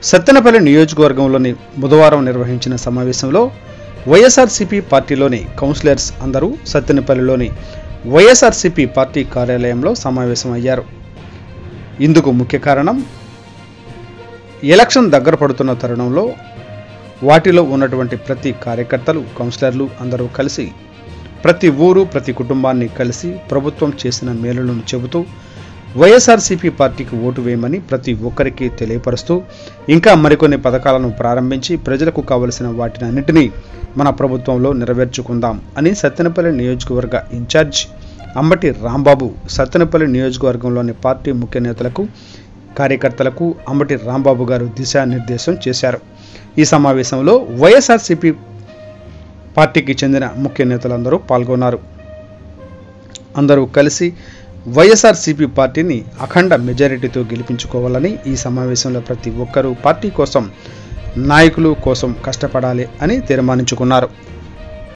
సత్తెనపల్లి నియోజకవర్గంలోని బుధవారం నిర్వహించిన సమావేశంలో వైఎస్ఆర్సీపీ పార్టీలోని కౌన్సిలర్స్ అందరూ సత్తెనపల్లిలోని వైఎస్ఆర్సీపీ పార్టీ కార్యాలయంలో సమావేశమయ్యారు. ఇందుకు ముఖ్య కారణం ఎలక్షన్ దగ్గర పడుతున్న తరుణంలో వాటిలో ఉన్నటువంటి ప్రతి కార్యకర్తలు, కౌన్సిలర్లు అందరూ కలిసి ప్రతి ఊరు, ప్రతి కుటుంబాన్ని కలిసి ప్రభుత్వం చేసిన మేలులను చెబుతూ వైఎస్ఆర్సీపీ పార్టీకి ఓటు వేయమని ప్రతి ఒక్కరికి తెలియపరుస్తూ ఇంకా మరికొన్ని పథకాలను ప్రారంభించి ప్రజలకు కావలసిన వాటినన్నింటినీ మన ప్రభుత్వంలో నెరవేర్చుకుందాం అని సత్తెనపల్లి నియోజకవర్గ ఇన్ఛార్జ్ అంబటి రాంబాబు సత్తెనపల్లి నియోజకవర్గంలోని పార్టీ ముఖ్య నేతలకు, కార్యకర్తలకు అంబటి రాంబాబు గారు దిశానిర్దేశం చేశారు. ఈ సమావేశంలో వైఎస్ఆర్సీపీ పార్టీకి చెందిన ముఖ్య నేతలందరూ పాల్గొన్నారు. అందరూ కలిసి వైఎస్ఆర్సీపీ పార్టీని అఖండ మెజారిటీతో గెలిపించుకోవాలని, ఈ సమావేశంలో ప్రతి ఒక్కరూ పార్టీ కోసం, నాయకులు కోసం కష్టపడాలి అని తీర్మానించుకున్నారు.